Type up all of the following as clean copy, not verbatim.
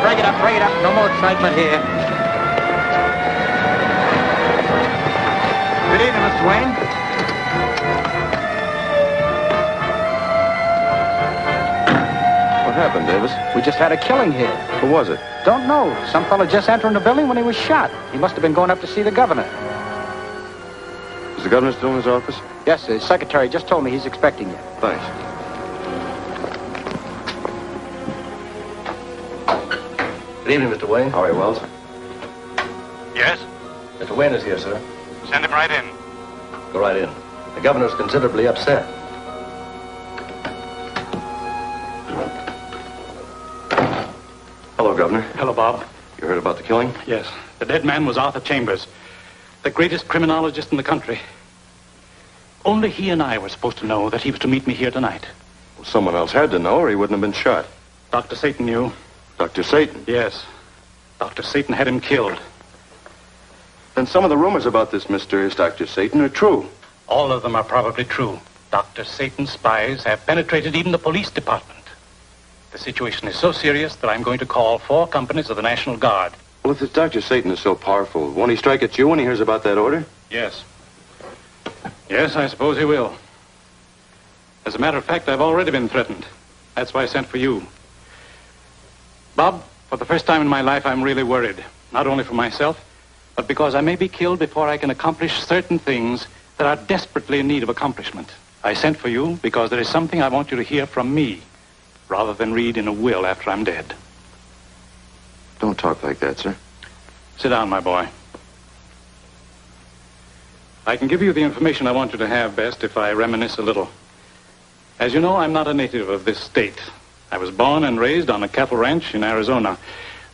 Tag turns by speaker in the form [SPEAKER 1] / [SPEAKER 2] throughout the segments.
[SPEAKER 1] Break it up, break it up. No more excitement here. Good evening, Mr. Wayne.
[SPEAKER 2] What happened, Davis?
[SPEAKER 1] We just had a killing here.
[SPEAKER 2] Who was it?
[SPEAKER 1] Don't know. Some fella just entering the building when he was shot. He must have been going up to see the governor.
[SPEAKER 2] Is the governor still in his office?
[SPEAKER 1] Yes, his secretary just told me he's expecting you.
[SPEAKER 2] Thanks.
[SPEAKER 3] Good evening, Mr. Wayne.
[SPEAKER 2] How are you, Wells?
[SPEAKER 4] Yes?
[SPEAKER 3] Mr. Wayne is here, sir.
[SPEAKER 4] Send him right in.
[SPEAKER 3] Go right in. The governor's considerably upset.
[SPEAKER 2] Hello, Governor.
[SPEAKER 4] Hello, Bob.
[SPEAKER 2] You heard about the killing?
[SPEAKER 4] Yes. The dead man was Arthur Chambers, the greatest criminologist in the country. Only he and I were supposed to know that he was to meet me here tonight.
[SPEAKER 2] Well, someone else had to know or he wouldn't have been shot.
[SPEAKER 4] Dr. Satan knew.
[SPEAKER 2] Dr. Satan?
[SPEAKER 4] Yes. Dr. Satan had him killed.
[SPEAKER 2] Then some of the rumors about this mysterious Dr. Satan are true.
[SPEAKER 4] All of them are probably true. Dr. Satan's spies have penetrated even the police department. The situation is so serious that I'm going to call 4 companies of the National Guard.
[SPEAKER 2] Well, if this Dr. Satan is so powerful, won't he strike at you when he hears about that order?
[SPEAKER 4] Yes. Yes, I suppose he will. As a matter of fact, I've already been threatened. That's why I sent for you. Bob, for the first time in my life, I'm really worried. Not only for myself, but because I may be killed before I can accomplish certain things that are desperately in need of accomplishment. I sent for you because there is something I want you to hear from me, rather than read in a will after I'm dead.
[SPEAKER 2] Don't talk like that, sir.
[SPEAKER 4] Sit down, my boy. I can give you the information I want you to have best if I reminisce a little. As you know, I'm not a native of this state. I was born and raised on a cattle ranch in Arizona.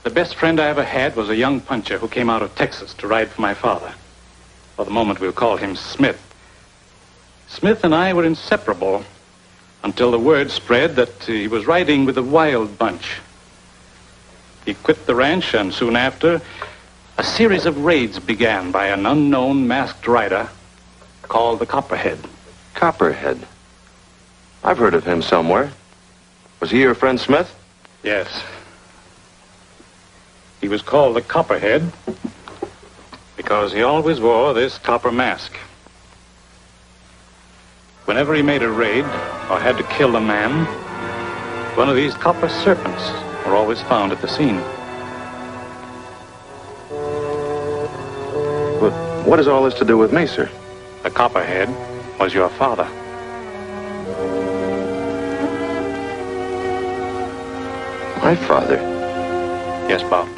[SPEAKER 4] The best friend I ever had was a young puncher who came out of Texas to ride for my father. For the moment, we'll call him Smith. Smith and I were inseparable until the word spread that he was riding with a wild bunch. He quit the ranch, and soon after, a series of raids began by an unknown masked rider called the Copperhead.
[SPEAKER 2] Copperhead? I've heard of him somewhere. Was he your friend Smith?
[SPEAKER 4] Yes. He was called the Copperhead because he always wore this copper mask. Whenever he made a raid or had to kill a man, one of these copper serpents were always found at the scene.
[SPEAKER 2] But what has all this to do with me, sir?
[SPEAKER 4] The Copperhead was your father.
[SPEAKER 2] My father?
[SPEAKER 4] Yes, Bob.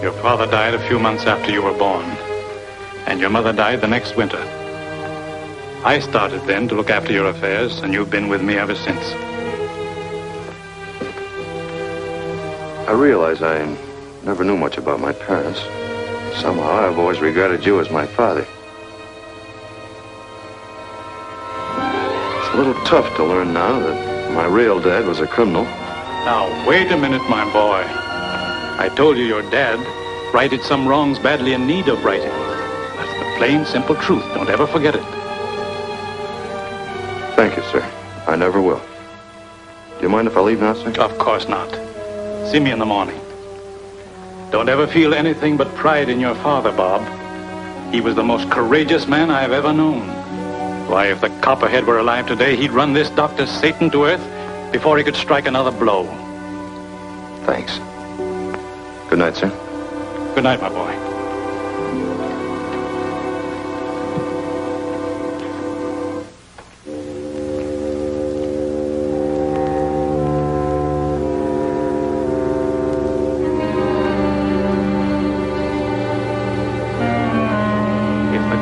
[SPEAKER 4] Your father died a few months after you were born, and your mother died the next winter. I started then to look after your affairs, and you've been with me ever since.
[SPEAKER 2] I realize I never knew much about my parents. Somehow I've always regarded you as my father. It's a little tough to learn now that my real dad was a criminal.
[SPEAKER 4] Now, wait a minute, my boy. I told you your dad righted some wrongs badly in need of righting. That's the plain, simple truth. Don't ever forget it.
[SPEAKER 2] Thank you, sir. I never will. Do you mind if I leave now, sir?
[SPEAKER 4] Of course not. See me in the morning. Don't ever feel anything but pride in your father, Bob. He was the most courageous man I've ever known. Why, if the Copperhead were alive today, he'd run this Dr. Satan to earth before he could strike another blow.
[SPEAKER 2] Thanks. Good night, sir.
[SPEAKER 4] Good night, my boy.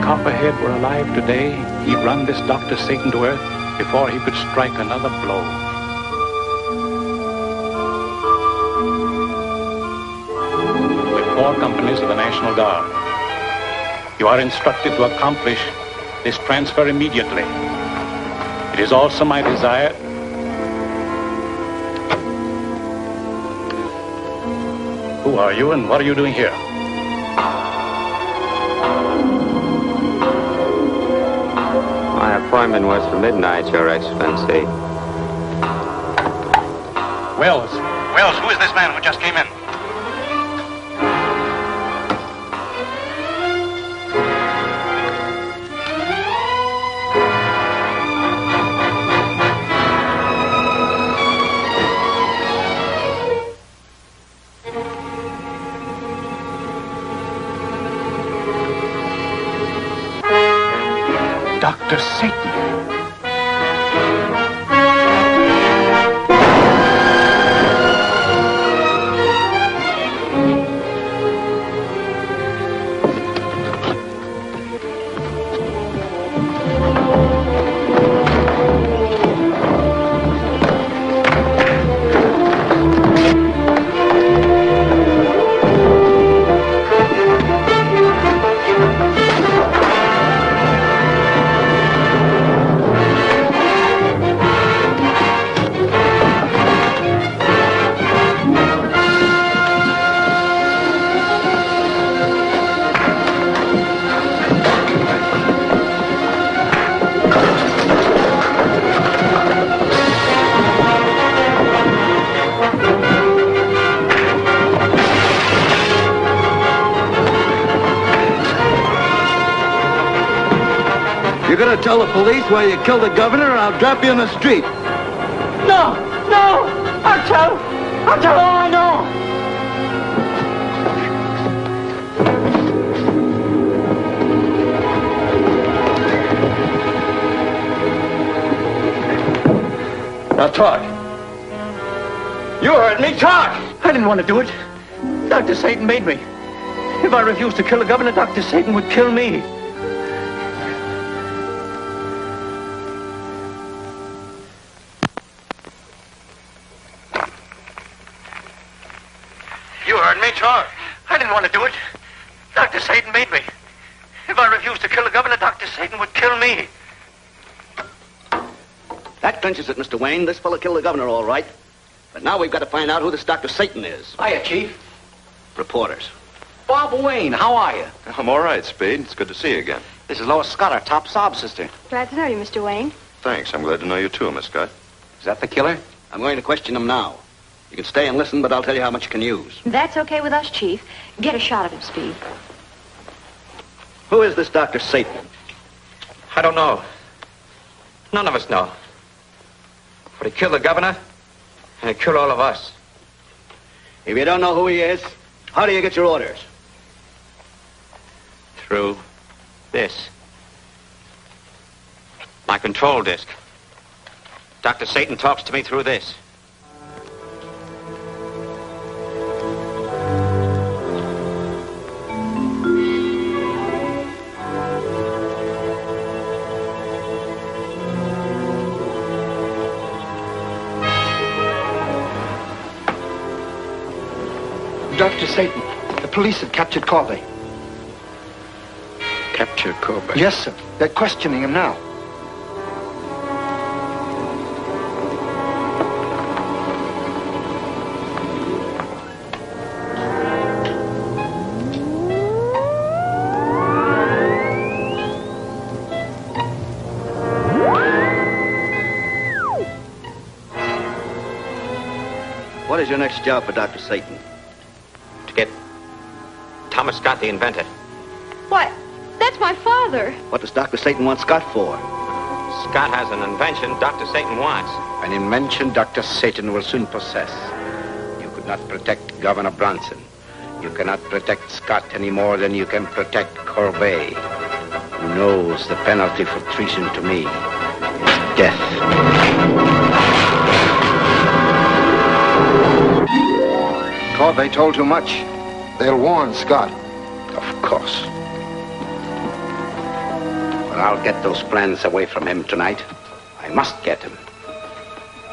[SPEAKER 4] Copperhead were alive today, he'd run this Dr. Satan to earth before he could strike another blow. With 4 companies of the National Guard, you are instructed to accomplish this transfer immediately. It is also my desire... Who are you and what are you doing here?
[SPEAKER 5] appointment was for midnight, Your Excellency.
[SPEAKER 4] Wells, who is this man who just came in? Dr. Satan.
[SPEAKER 6] You're gonna tell the police why you killed the governor, or I'll drop you in the street.
[SPEAKER 7] No! I'll tell all I know!
[SPEAKER 6] Now talk. You heard me, talk!
[SPEAKER 7] I didn't want to do it. Dr. Satan made me. If I refused to kill the governor, Dr. Satan would kill me.
[SPEAKER 6] You heard me, talk.
[SPEAKER 7] I didn't want to do it. Dr. Satan made me. If I refused to kill the governor, Dr. Satan would kill me.
[SPEAKER 8] That clinches it, Mr. Wayne. This fellow killed the governor, all right. But now we've got to find out who this Dr. Satan is.
[SPEAKER 1] Hiya, Chief.
[SPEAKER 8] Reporters.
[SPEAKER 1] Bob Wayne, how are you?
[SPEAKER 2] I'm all right, Speed. It's good to see you again.
[SPEAKER 1] This is Lois Scott, our top sob sister.
[SPEAKER 9] Glad to know you, Mr. Wayne.
[SPEAKER 2] Thanks. I'm glad to know you too, Miss Scott.
[SPEAKER 1] Is that the killer?
[SPEAKER 8] I'm going to question him now. You can stay and listen, but I'll tell you how much you can use.
[SPEAKER 9] That's okay with us, Chief. Get a shot of him, Speed.
[SPEAKER 8] Who is this Dr. Satan?
[SPEAKER 5] I don't know. None of us know. But he killed the governor, and he killed all of us.
[SPEAKER 8] If you don't know who he is, how do you get your orders?
[SPEAKER 5] Through this. My control disc. Dr. Satan talks to me through this.
[SPEAKER 6] Dr. Satan, the police have captured Cobra.
[SPEAKER 5] Capture Cobra.
[SPEAKER 6] Yes, sir. They're questioning him now.
[SPEAKER 8] What is your next job for Dr. Satan?
[SPEAKER 5] To get Thomas Scott, the inventor.
[SPEAKER 9] What? That's my father.
[SPEAKER 8] What does Dr. Satan want Scott for?
[SPEAKER 5] Scott has an invention Dr. Satan wants.
[SPEAKER 10] An invention Dr. Satan will soon possess. You could not protect Governor Bronson. You cannot protect Scott any more than you can protect Cobra, who knows the penalty for treason to me is death.
[SPEAKER 6] Cobra told too much. They'll warn Scott.
[SPEAKER 10] Of course. But I'll get those plans away from him tonight. I must get them.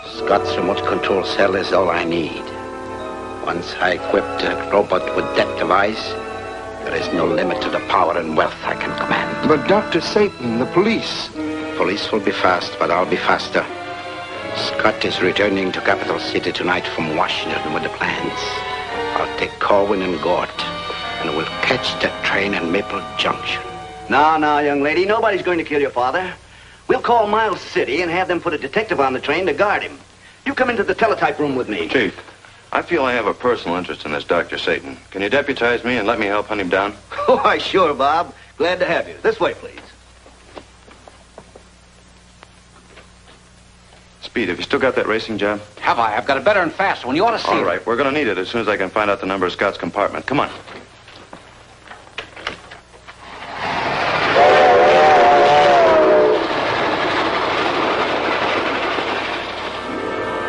[SPEAKER 10] Scott's remote control cell is all I need. Once I equip the robot with that device, there is no limit to the power and wealth I can command.
[SPEAKER 6] But Dr. Satan, the police.
[SPEAKER 10] Police will be fast, but I'll be faster. Scott is returning to Capital City tonight from Washington with the plans. I'll take Corwin and Gort, and we'll catch that train in Maple Junction.
[SPEAKER 8] Now, young lady, nobody's going to kill your father. We'll call Miles City and have them put a detective on the train to guard him. You come into the teletype room with me.
[SPEAKER 2] Chief, I feel I have a personal interest in this Dr. Satan. Can you deputize me and let me help hunt him down?
[SPEAKER 8] Why, sure, Bob. Glad to have you. This way, please.
[SPEAKER 2] Speed, have you still got that racing job?
[SPEAKER 10] Have I? I've got it better and faster one. You ought to see
[SPEAKER 2] All
[SPEAKER 10] it.
[SPEAKER 2] right, we're going to need it as soon as I can find out the number of Scott's compartment. Come on.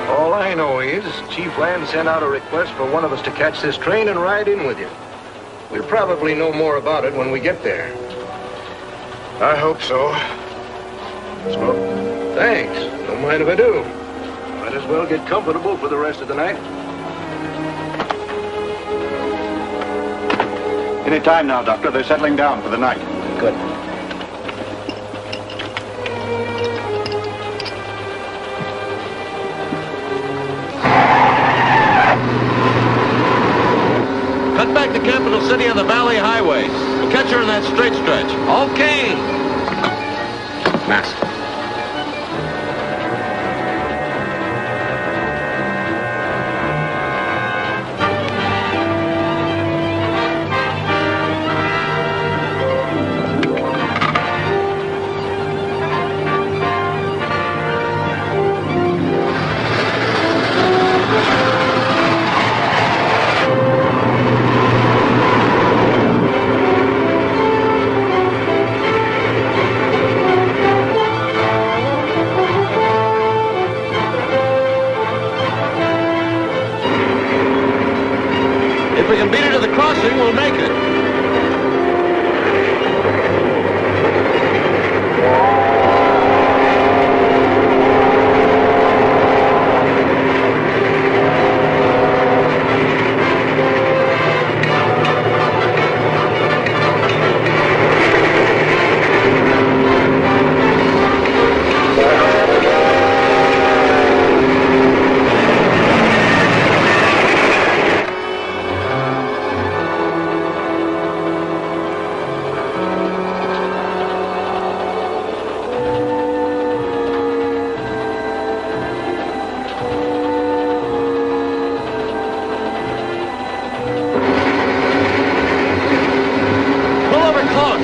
[SPEAKER 3] All I know is Chief Land sent out a request for one of us to catch this train and ride in with you. We'll probably know more about it when we get there.
[SPEAKER 6] I hope so.
[SPEAKER 3] So, thanks. Don't mind if I do. Might as well get comfortable for the rest of the night.
[SPEAKER 1] Any time now, Doctor. They're settling down for the night.
[SPEAKER 10] Good.
[SPEAKER 6] Cut back to Capital City on the Valley Highway. We'll catch her in that straight stretch.
[SPEAKER 10] Okay. Master.
[SPEAKER 6] If we can beat her to the crossing, we'll make it.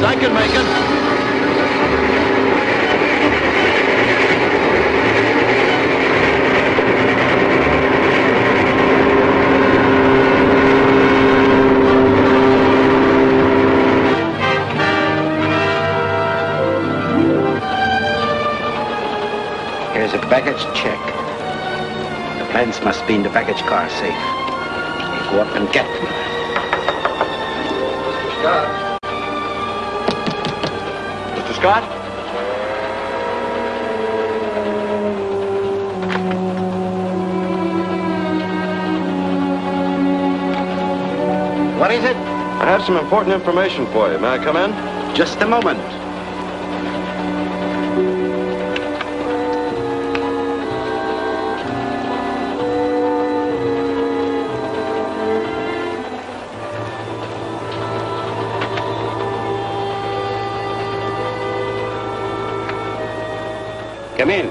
[SPEAKER 6] I can make it.
[SPEAKER 10] Here's a baggage check. The plans must be in the baggage car safe. We'll go up and get them.
[SPEAKER 3] Scott.
[SPEAKER 1] Scott?
[SPEAKER 10] What is it?
[SPEAKER 2] I have some important information for you. May I come in?
[SPEAKER 10] Just a moment. Come in.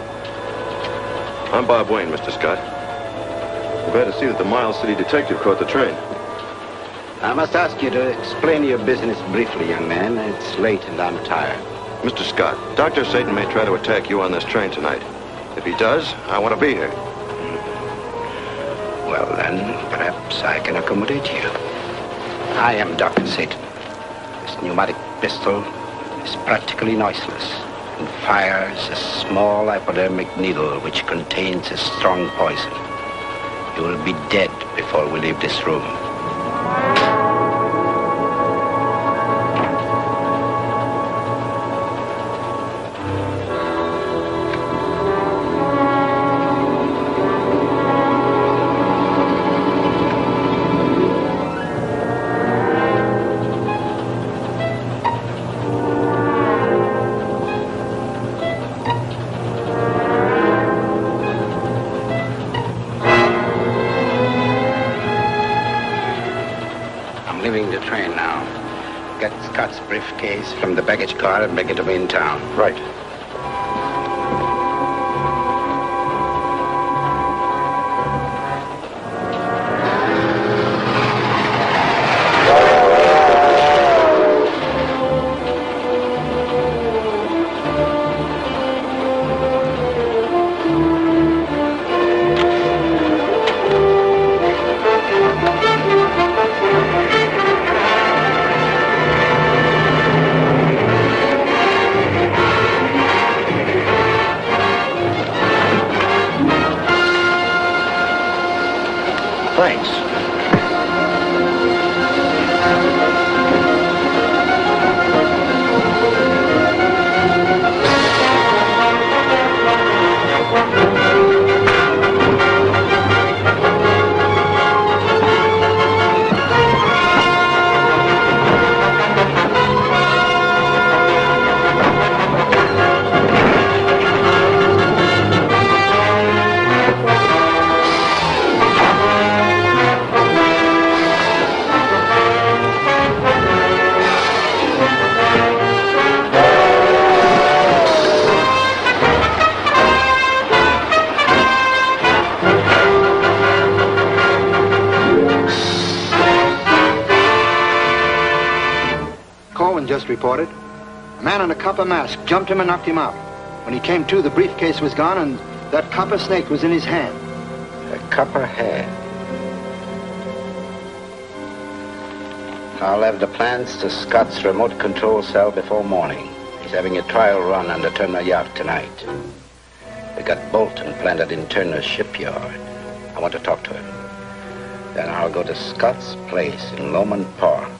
[SPEAKER 2] I'm Bob Wayne, Mr. Scott. I'm glad to see that the Miles City detective caught the train.
[SPEAKER 10] I must ask you to explain your business briefly, young man. It's late and I'm tired.
[SPEAKER 2] Mr. Scott, Dr. Satan may try to attack you on this train tonight. If he does, I want to be here.
[SPEAKER 10] Well, then, perhaps I can accommodate you. I am Dr. Satan. This pneumatic pistol is practically noiseless and fires a small hypodermic needle which contains a strong poison. You will be dead before we leave this room. Leaving the train now. Get Scott's briefcase from the baggage car and bring it to me in town.
[SPEAKER 2] Right.
[SPEAKER 3] Thanks.
[SPEAKER 11] Just reported. A man in a copper mask jumped him and knocked him out. When he came to, the briefcase was gone and that copper snake was in his hand.
[SPEAKER 10] A copper hand. I'll have the plans to Scott's remote control cell before morning. He's having a trial run on the Turner yacht tonight. We got Bolton planted in Turner's shipyard. I want to talk to him. Then I'll go to Scott's place in Lomond Park.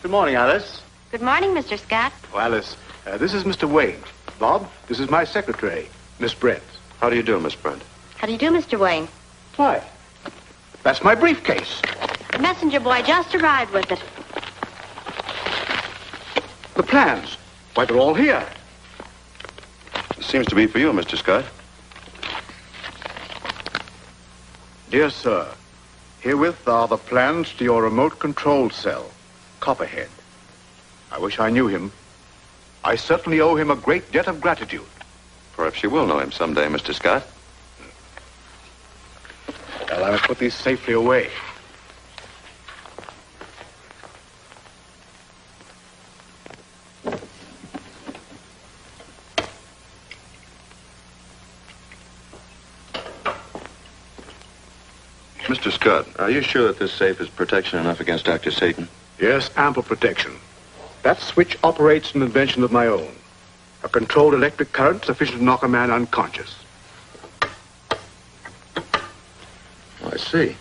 [SPEAKER 12] Good morning, Alice.
[SPEAKER 9] Good morning, Mr. Scott.
[SPEAKER 12] Oh, Alice, this is Mr. Wayne. Bob, this is my secretary, Miss Brent.
[SPEAKER 2] How do you do, Miss Brent?
[SPEAKER 9] How do you do, Mr. Wayne?
[SPEAKER 12] Why? That's my briefcase.
[SPEAKER 9] The messenger boy just arrived with it.
[SPEAKER 12] The plans. Why, they're all here.
[SPEAKER 2] Seems to be for you, Mr. Scott.
[SPEAKER 12] Dear sir, herewith are the plans to your remote control cell, Copperhead. I wish I knew him. I certainly owe him a great debt of gratitude.
[SPEAKER 2] Perhaps you will know him someday, Mr. Scott.
[SPEAKER 12] Well, I must put these safely away.
[SPEAKER 2] Mr. Scott, are you sure that this safe is protection enough against Dr. Satan?
[SPEAKER 12] Yes, ample protection. That switch operates an invention of my own. A controlled electric current sufficient to knock a man unconscious.
[SPEAKER 2] Oh, I see.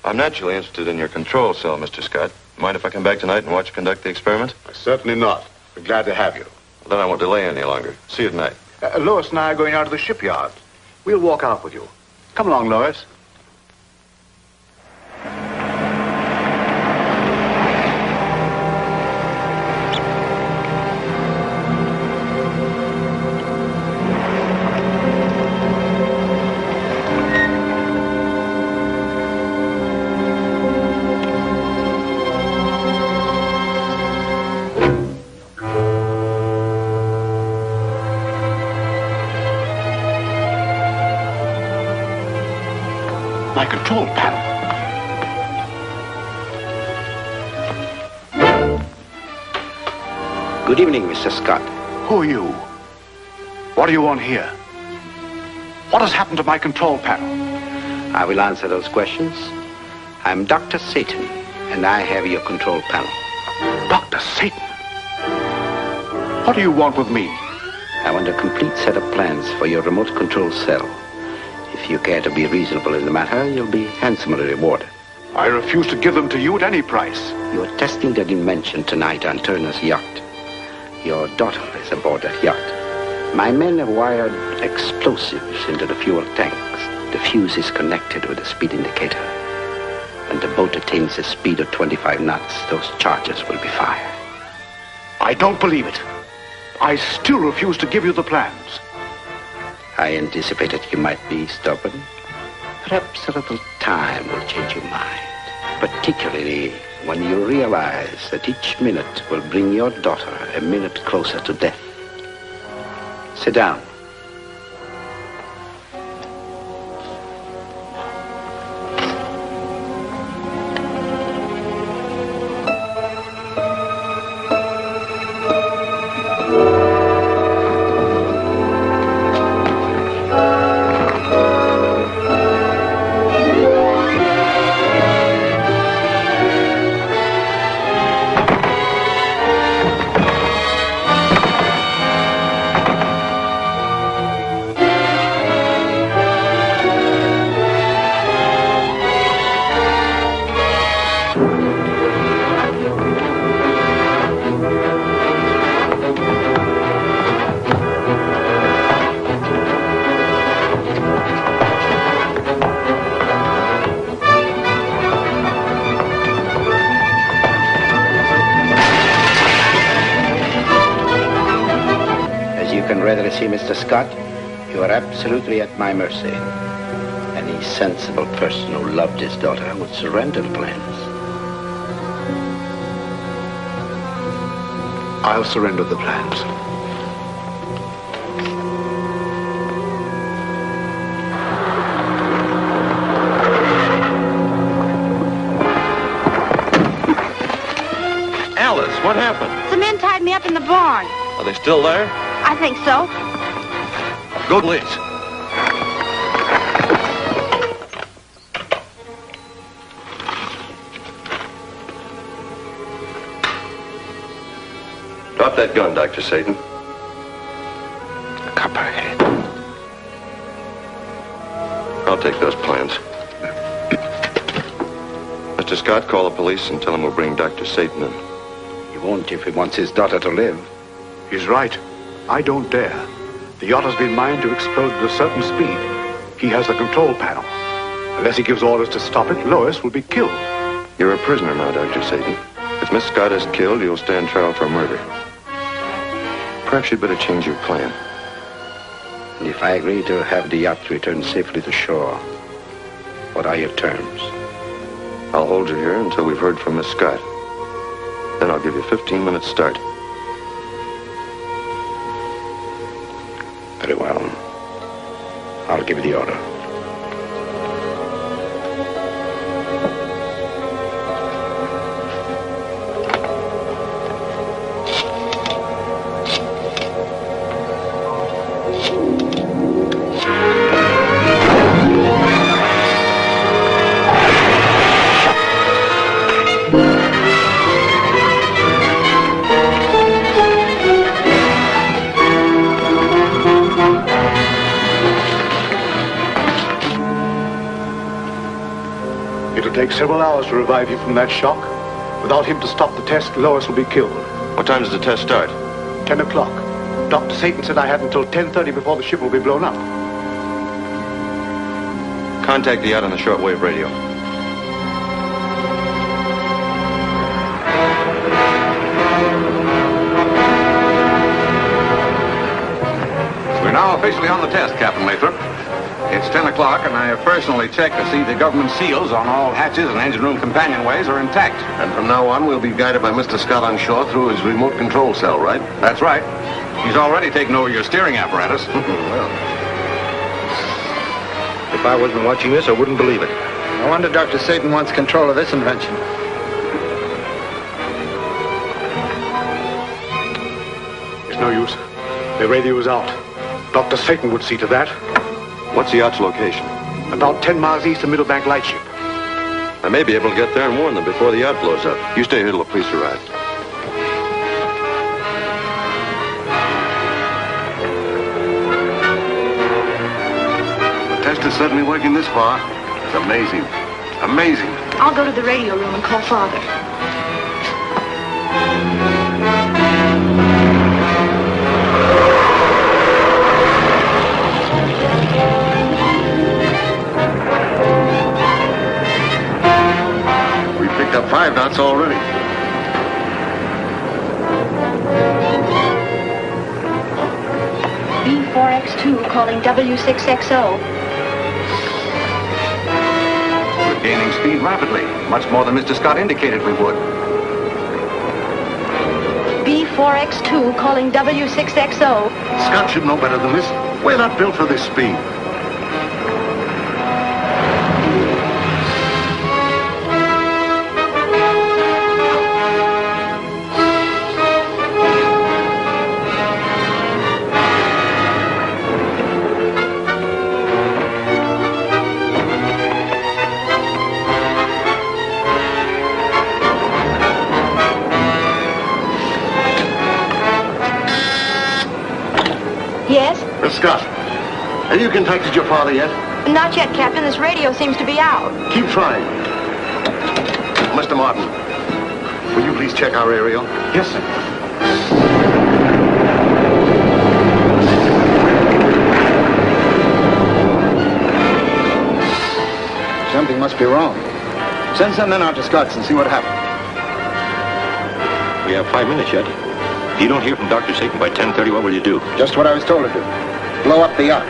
[SPEAKER 2] I'm naturally interested in your control cell, Mr. Scott. Mind if I come back tonight and watch you conduct the experiment?
[SPEAKER 12] Certainly not. We're glad to have you.
[SPEAKER 2] Well, then I won't delay any longer. See you tonight.
[SPEAKER 12] Lois and I are going out to the shipyard. We'll walk out with you. Come along, Lois. My control panel.
[SPEAKER 10] Good evening, Mr. Scott.
[SPEAKER 12] Who are you? What do you want here? What has happened to my control panel?
[SPEAKER 10] I will answer those questions. I'm Dr. Satan, and I have your control panel.
[SPEAKER 12] Dr. Satan? What do you want with me?
[SPEAKER 10] I want a complete set of plans for your remote control cell. If you care to be reasonable in the matter, you'll be handsomely rewarded.
[SPEAKER 12] I refuse to give them to you at any price.
[SPEAKER 10] You're testing that invention tonight on Turner's yacht. Your daughter is aboard that yacht. My men have wired explosives into the fuel tanks. The fuse is connected with a speed indicator. When the boat attains a speed of 25 knots, those charges will be fired.
[SPEAKER 12] I don't believe it. I still refuse to give you the plans.
[SPEAKER 10] I anticipated you might be stubborn. Perhaps a little time will change your mind. Particularly when you realize that each minute will bring your daughter a minute closer to death. Sit down. and readily see Mr. Scott, you are absolutely at my mercy. Any sensible person who loved his daughter would surrender the plans.
[SPEAKER 12] I'll surrender the plans.
[SPEAKER 2] Alice, what happened?
[SPEAKER 9] The men tied me up in the barn.
[SPEAKER 2] Are they still there?
[SPEAKER 9] I think so.
[SPEAKER 2] Go, please. Drop that gun, Dr. Satan.
[SPEAKER 10] Copperhead.
[SPEAKER 2] I'll take those plans. Mr. Scott, call the police and tell them we'll bring Dr. Satan in.
[SPEAKER 10] He won't if he wants his daughter to live.
[SPEAKER 12] He's right. I don't dare. The yacht has been mined to explode at a certain speed. He has the control panel. Unless he gives orders to stop it, Lois will be killed.
[SPEAKER 2] You're a prisoner now, Dr. Satan. If Miss Scott is killed, you'll stand trial for murder. Perhaps you'd better change your plan.
[SPEAKER 10] And if I agree to have the yacht return safely to shore, what are your terms?
[SPEAKER 2] I'll hold you here until we've heard from Miss Scott. Then I'll give you a 15-minute start.
[SPEAKER 10] Very well. I'll give you the order.
[SPEAKER 12] Take several hours to revive you from that shock. Without him to stop the test, Lois will be killed.
[SPEAKER 2] What time does the test start?
[SPEAKER 12] 10 o'clock. Dr. Satan said I had until 10:30 before the ship will be blown up.
[SPEAKER 2] Contact the yacht on the shortwave radio.
[SPEAKER 13] We're now officially on the test, Captain Lathrop. It's 10 o'clock, and I have personally checked to see the government seals on all hatches and engine room companionways are intact.
[SPEAKER 3] And from now on, we'll be guided by Mr. Scott on shore through his remote control cell, right?
[SPEAKER 13] That's right. He's already taken over your steering apparatus.
[SPEAKER 3] Well, if I wasn't watching this, I wouldn't believe it.
[SPEAKER 11] No wonder Dr. Satan wants control of this invention.
[SPEAKER 12] It's no use. The radio is out. Dr. Satan would see to that.
[SPEAKER 2] What's the yacht's location?
[SPEAKER 12] About 10 miles east of Middlebank Lightship.
[SPEAKER 2] I may be able to get there and warn them before the yacht blows up. You stay here till the police arrive.
[SPEAKER 3] The test is certainly working this far. It's amazing. Amazing.
[SPEAKER 9] I'll go to the radio room and call Father.
[SPEAKER 3] Up 5 knots already.
[SPEAKER 9] B4X2 calling W6XO.
[SPEAKER 13] We're gaining speed rapidly, much more than Mr. Scott indicated we would.
[SPEAKER 9] B4X2 calling W6XO.
[SPEAKER 3] Scott should know better than this. We're not built for this speed.
[SPEAKER 9] Yes?
[SPEAKER 3] Scott, have you contacted your father yet?
[SPEAKER 9] Not yet, Captain. This radio seems to be out.
[SPEAKER 3] Keep trying. Mr. Martin, will you please check our aerial?
[SPEAKER 12] Yes, sir.
[SPEAKER 11] Something must be wrong. Send some men out to Scott's and see what happened.
[SPEAKER 2] We have 5 minutes yet.
[SPEAKER 14] If you don't hear from Dr. Satan by 10:30, what will you do?
[SPEAKER 11] Just what I was told to do. Blow up the yacht.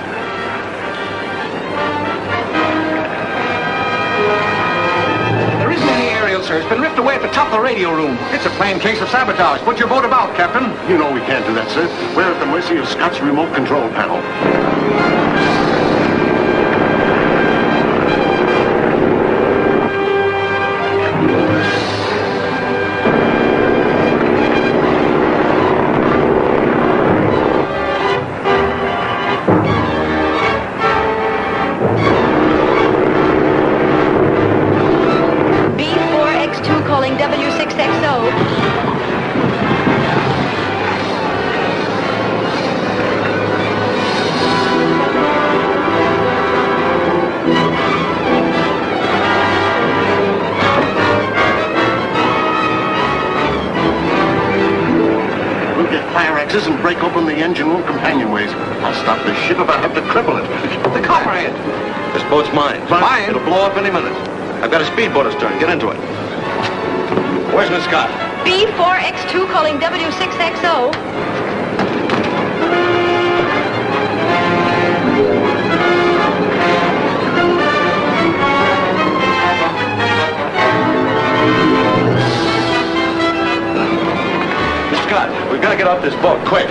[SPEAKER 3] There isn't any aerial, sir. It's been ripped away at the top of the radio room. It's a plain case of sabotage. What's your boat about, Captain?
[SPEAKER 14] You know we can't do that, sir. We're at the mercy of Scott's remote control panel.
[SPEAKER 9] B4X2 calling W6XO.
[SPEAKER 14] We'll get fire axes and break open the engine room companionways. I'll stop this ship if I have to cripple it.
[SPEAKER 3] The Copperhead.
[SPEAKER 2] This boat's mine.
[SPEAKER 3] Mine?
[SPEAKER 2] It'll blow up any minute. I've got a speedboat astern. Get into it. Where's Miss Scott?
[SPEAKER 9] B4X2 calling W6XO.
[SPEAKER 2] Miss Scott, we've got to get off this boat, quick.